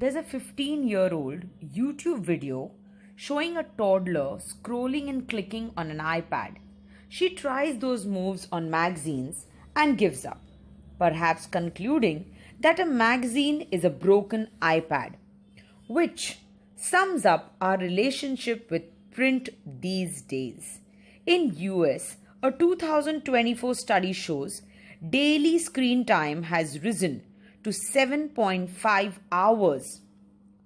There's a 15-year-old YouTube video showing a toddler scrolling and clicking on an iPad. She tries those moves on magazines and gives up, perhaps concluding that a magazine is a broken iPad, which sums up our relationship with print these days. In US, a 2024 study shows daily screen time has risen to 7.5 hours,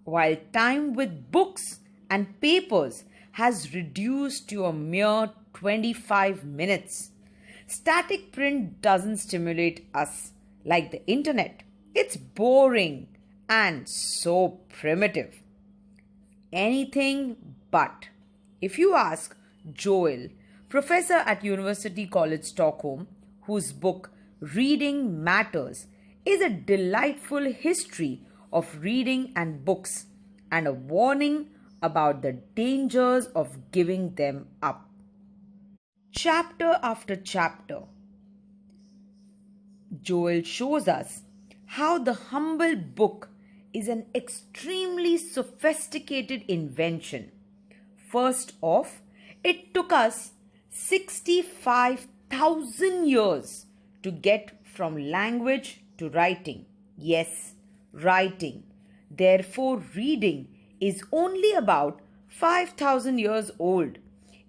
while time with books and papers has reduced to a mere 25 minutes. Static print doesn't stimulate us like the internet. It's boring and so primitive. Anything but. If you ask Joel, professor at University College Stockholm, whose book Reading Matters is a delightful history of reading and books and a warning about the dangers of giving them up. Chapter after chapter, Joel shows us how the humble book is an extremely sophisticated invention. First off, it took us 65,000 years to get from language to writing. Yes, writing. Therefore, reading is only about 5,000 years old.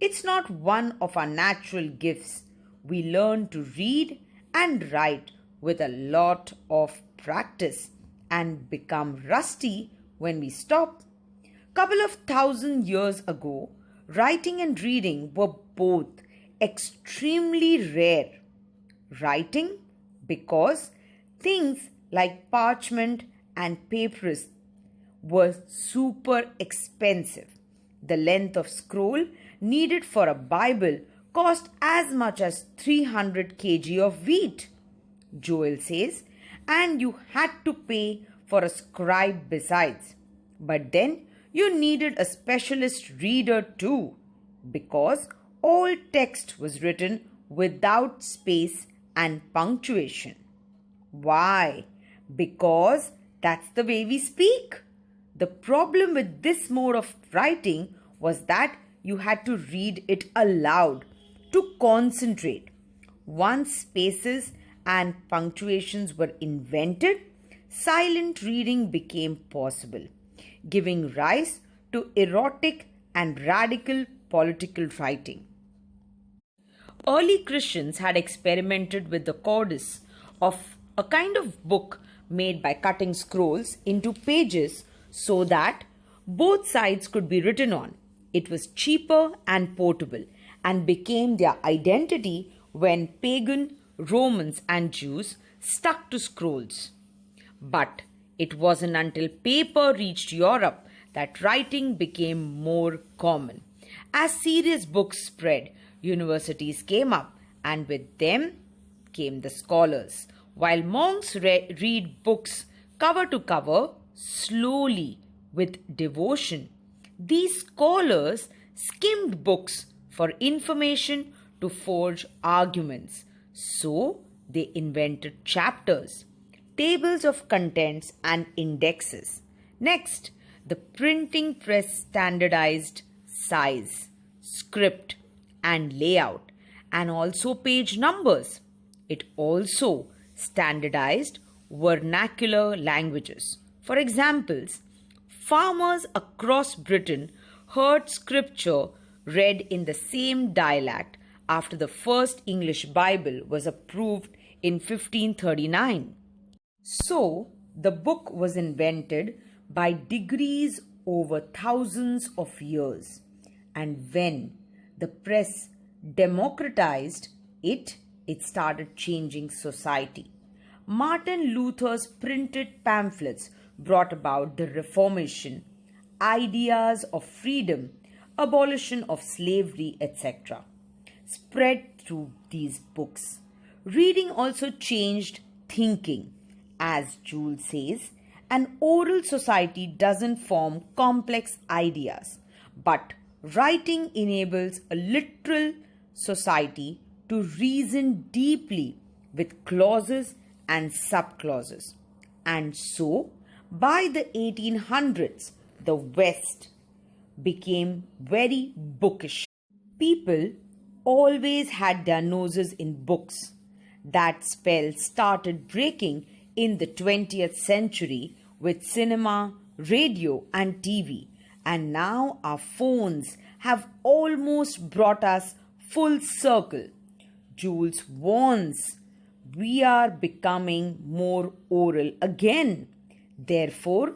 It's not one of our natural gifts. We learn to read and write with a lot of practice and become rusty when we stop. Couple of thousand years ago, writing and reading were both extremely rare. Writing because things like parchment and papyrus were super expensive. The length of scroll needed for a Bible cost as much as 300 kg of wheat, Joel says, and you had to pay for a scribe besides. But then you needed a specialist reader too, because all text was written without space and punctuation. Why? Because that's the way we speak. The problem with this mode of writing was that you had to read it aloud to concentrate. Once spaces and punctuations were invented, silent reading became possible, giving rise to erotic and radical political writing. Early Christians had experimented with the codice of a kind of book made by cutting scrolls into pages so that both sides could be written on. It was cheaper and portable and became their identity when pagan Romans and Jews stuck to scrolls. But it wasn't until paper reached Europe that writing became more common. As serious books spread, universities came up, and with them came the scholars. While monks read books cover to cover, slowly, with devotion, these scholars skimmed books for information to forge arguments. So they invented chapters, tables of contents, and indexes. Next, the printing press standardized size, script, and layout, and also page numbers. It also standardized vernacular languages. For examples, farmers across Britain heard scripture read in the same dialect after the first English Bible was approved in 1539. So, the book was invented by degrees over thousands of years. And when the press democratized it, it started changing society. Martin Luther's printed pamphlets brought about the Reformation, ideas of freedom, abolition of slavery, etc. spread through these books. Reading also changed thinking. As Jules says, an oral society doesn't form complex ideas, but writing enables a literal society to reason deeply with clauses and subclauses. And so, By the 1800s, the West became very bookish. People always had their noses in books. That spell started breaking in the 20th century with cinema, radio, and TV. And now our phones have almost brought us full circle. Jules warns we are becoming more oral again. Therefore,